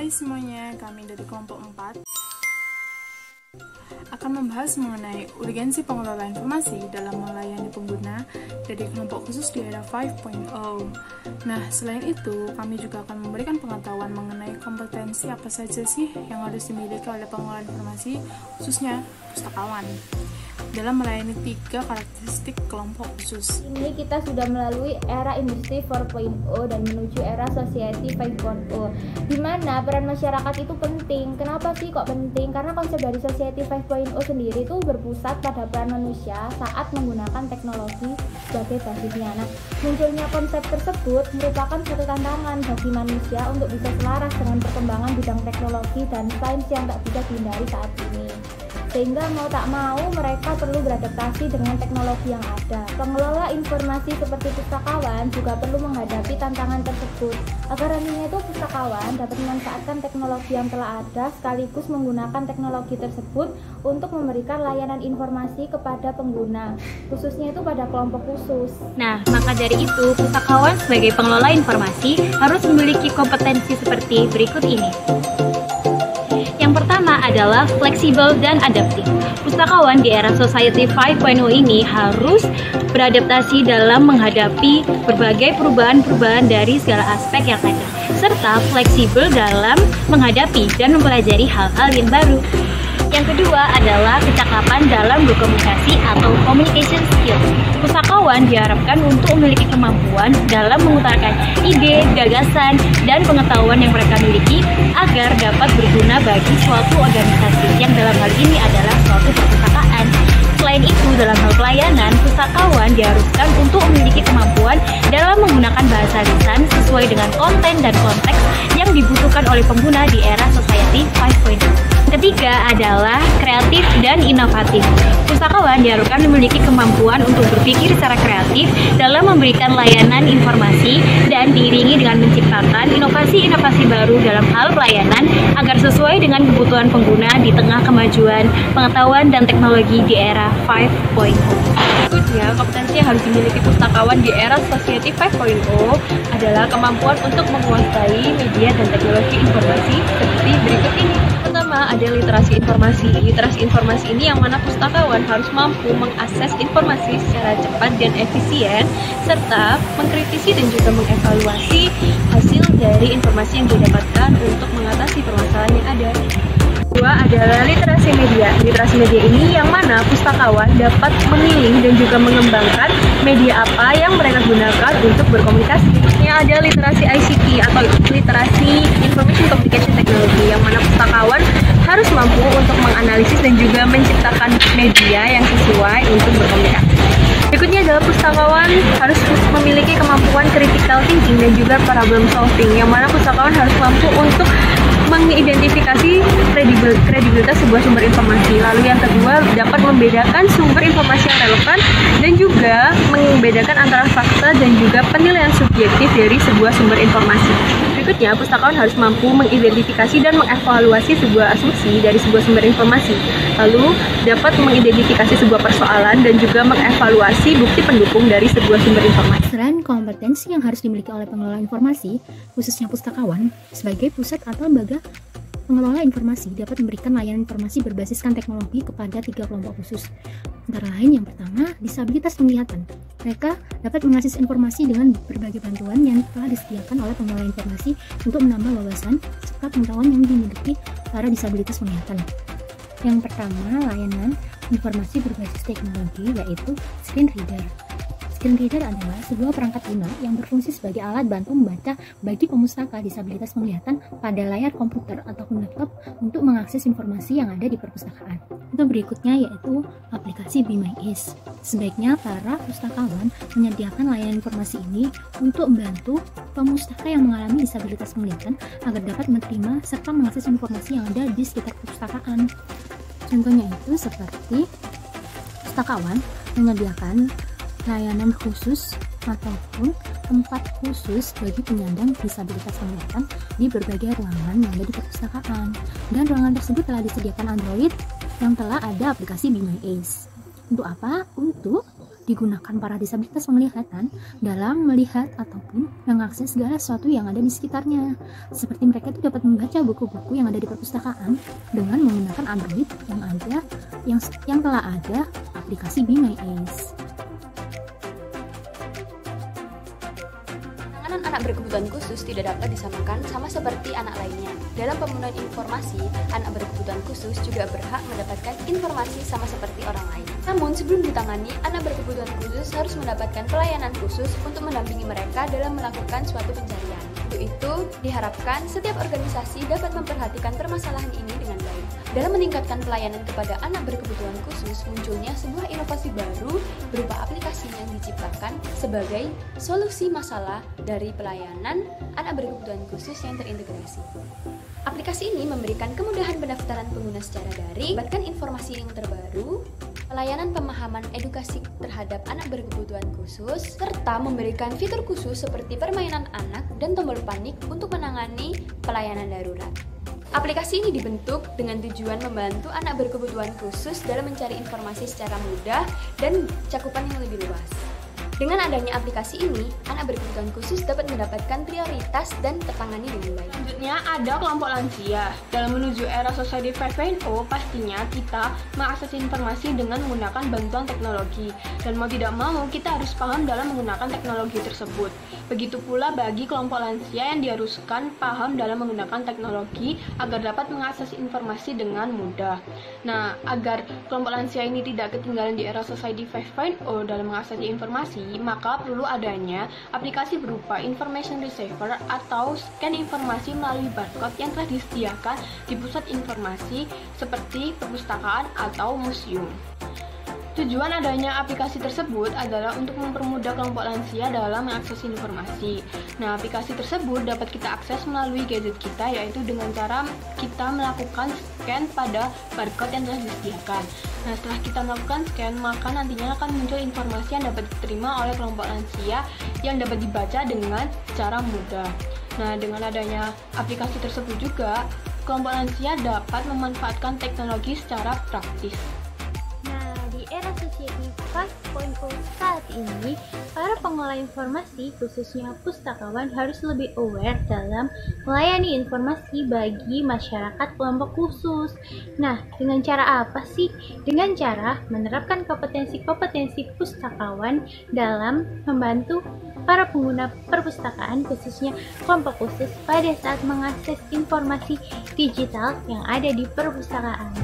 Hai semuanya, kami dari kelompok 4 akan membahas mengenai urgensi pengelola informasi dalam melayani pengguna dari kelompok khusus di era 5.0. Nah, selain itu, kami juga akan memberikan pengetahuan mengenai kompetensi apa saja sih yang harus dimiliki oleh pengelola informasi, khususnya pustakawan, dalam melayani 3 karakteristik kelompok khusus. Ini kita sudah melalui era industri 4.0 dan menuju era society 5.0, di mana peran masyarakat itu penting. Kenapa sih kok penting? Karena konsep dari society 5.0 sendiri itu berpusat pada peran manusia saat menggunakan teknologi sebagai basisnya. Nah, munculnya konsep tersebut merupakan suatu tantangan bagi manusia untuk bisa selaras dengan perkembangan bidang teknologi dan sains yang tak bisa dihindari saat ini. Sehingga mau tak mau mereka perlu beradaptasi dengan teknologi yang ada. Pengelola informasi seperti pustakawan juga perlu menghadapi tantangan tersebut agar nantinya itu pustakawan dapat memanfaatkan teknologi yang telah ada sekaligus menggunakan teknologi tersebut untuk memberikan layanan informasi kepada pengguna, khususnya itu pada kelompok khusus. Nah, maka dari itu pustakawan sebagai pengelola informasi harus memiliki kompetensi seperti berikut ini. Yang pertama adalah fleksibel dan adaptif. Pustakawan di era Society 5.0 ini harus beradaptasi dalam menghadapi berbagai perubahan-perubahan dari segala aspek yang ada, serta fleksibel dalam menghadapi dan mempelajari hal-hal yang baru. Yang kedua adalah kecakapan dalam berkomunikasi atau communication skills. Pustakawan diharapkan untuk memiliki kemampuan dalam mengutarakan ide, gagasan, dan pengetahuan yang mereka miliki agar dapat berguna bagi suatu organisasi yang dalam hal ini adalah suatu perpustakaan. Selain itu, dalam hal pelayanan, pustakawan diharuskan untuk memiliki kemampuan dalam menggunakan bahasa lisan sesuai dengan konten dan konteks yang dibutuhkan oleh pengguna di era Society 5.0. Ketiga adalah kreatif dan inovatif. Pustakawan diharuskan memiliki kemampuan untuk berpikir secara kreatif dalam memberikan layanan informasi dan diiringi dengan menciptakan inovasi-inovasi baru dalam hal pelayanan agar sesuai dengan kebutuhan pengguna di tengah kemajuan pengetahuan dan teknologi di era 5.0. Berikutnya, kompetensi yang harus dimiliki pustakawan di era Society 5.0 adalah kemampuan untuk menguasai media dan teknologi informasi seperti berikut ini. Pertama, ada literasi informasi. Literasi informasi ini yang mana pustakawan harus mampu mengakses informasi secara cepat dan efisien, serta mengkritisi dan juga mengevaluasi hasil dari informasi yang didapatkan untuk mengatasi permasalahan yang ada. Kedua adalah literasi media. Literasi media ini yang mana pustakawan dapat memilih dan juga mengembangkan media apa yang mereka gunakan untuk berkomunikasi. Berikutnya ada literasi ICT atau literasi Information Communication Technology, yang mana pustakawan harus mampu untuk menganalisis dan juga menciptakan media yang sesuai untuk berkomunikasi. Berikutnya adalah pustakawan harus memiliki kemampuan critical thinking dan juga problem solving, yang mana pustakawan harus mampu untuk mengidentifikasi kredibilitas sebuah sumber informasi. Lalu yang kedua, dapat membedakan sumber informasi yang relevan dan juga membedakan antara fakta dan juga penilaian subjektif dari sebuah sumber informasi. Berikutnya, pustakawan harus mampu mengidentifikasi dan mengevaluasi sebuah asumsi dari sebuah sumber informasi. Lalu dapat mengidentifikasi sebuah persoalan dan juga mengevaluasi bukti pendukung dari sebuah sumber informasi. Selain kompetensi yang harus dimiliki oleh pengelola informasi, khususnya pustakawan, sebagai pusat atau lembaga pengelola informasi dapat memberikan layanan informasi berbasiskan teknologi kepada 3 kelompok khusus. Antara lain yang pertama, disabilitas penglihatan. Mereka dapat mengakses informasi dengan berbagai bantuan yang telah disediakan oleh pengelola informasi untuk menambah wawasan serta pengetahuan yang dimiliki para disabilitas penglihatan. Yang pertama, layanan informasi berbasis teknologi yaitu screen reader. Screen reader adalah sebuah perangkat lunak yang berfungsi sebagai alat bantu membaca bagi pemustaka disabilitas penglihatan pada layar komputer ataupun laptop untuk mengakses informasi yang ada di perpustakaan. Untuk berikutnya yaitu aplikasi Be My Eyes. Sebaiknya para pustakawan menyediakan layanan informasi ini untuk membantu pemustaka yang mengalami disabilitas penglihatan agar dapat menerima serta mengakses informasi yang ada di sekitar perpustakaan. Contohnya itu seperti pustakawan menyediakan layanan khusus ataupun tempat khusus bagi penyandang disabilitas penglihatan di berbagai ruangan yang ada di perpustakaan, dan ruangan tersebut telah disediakan Android yang telah ada aplikasi Be My Eyes. Untuk apa? Untuk digunakan para disabilitas penglihatan dalam melihat ataupun mengakses segala sesuatu yang ada di sekitarnya. Seperti mereka itu dapat membaca buku-buku yang ada di perpustakaan dengan menggunakan Android yang telah ada aplikasi Be My Eyes. Penanganan anak berkebutuhan khusus tidak dapat disamakan sama seperti anak lainnya. Dalam pemenuhan informasi, anak berkebutuhan khusus juga berhak mendapatkan informasi sama seperti orang lain. Namun, sebelum ditangani, anak berkebutuhan khusus harus mendapatkan pelayanan khusus untuk mendampingi mereka dalam melakukan suatu pencarian. Untuk itu, diharapkan setiap organisasi dapat memperhatikan permasalahan ini dengan baik. Dalam meningkatkan pelayanan kepada anak berkebutuhan khusus, munculnya sebuah inovasi baru berupa aplikasi yang diciptakan sebagai solusi masalah dari pelayanan anak berkebutuhan khusus yang terintegrasi. Aplikasi ini memberikan kemudahan pendaftaran pengguna secara daring, mendapatkan informasi yang terbaru, pelayanan pemahaman edukasi terhadap anak berkebutuhan khusus, serta memberikan fitur khusus seperti permainan anak dan tombol panik untuk menangani pelayanan darurat. Aplikasi ini dibentuk dengan tujuan membantu anak berkebutuhan khusus dalam mencari informasi secara mudah dan cakupan yang lebih luas. Dengan adanya aplikasi ini, anak berkebutuhan khusus dapat mendapatkan prioritas dan tertangani dengan baik. Selanjutnya ada kelompok lansia. Dalam menuju era Society 5.0, pastinya kita mengakses informasi dengan menggunakan bantuan teknologi. Dan mau tidak mau, kita harus paham dalam menggunakan teknologi tersebut. Begitu pula bagi kelompok lansia yang diharuskan paham dalam menggunakan teknologi agar dapat mengakses informasi dengan mudah. Nah, agar kelompok lansia ini tidak ketinggalan di era Society 5.0 dalam mengakses informasi, maka perlu adanya aplikasi berupa Information Receiver atau scan informasi melalui barcode yang telah disediakan di pusat informasi seperti perpustakaan atau museum. Tujuan adanya aplikasi tersebut adalah untuk mempermudah kelompok lansia dalam mengakses informasi. Nah, aplikasi tersebut dapat kita akses melalui gadget kita, yaitu dengan cara kita melakukan scan pada barcode yang telah disediakan. Nah, setelah kita melakukan scan, maka nantinya akan muncul informasi yang dapat diterima oleh kelompok lansia yang dapat dibaca dengan cara mudah. Nah, dengan adanya aplikasi tersebut juga, kelompok lansia dapat memanfaatkan teknologi secara praktis. Era Society 5.0 saat ini, para pengelola informasi, khususnya pustakawan, harus lebih aware dalam melayani informasi bagi masyarakat kelompok khusus. Nah, dengan cara apa sih? Dengan cara menerapkan kompetensi-kompetensi pustakawan dalam membantu para pengguna perpustakaan, khususnya kelompok khusus, pada saat mengakses informasi digital yang ada di perpustakaan.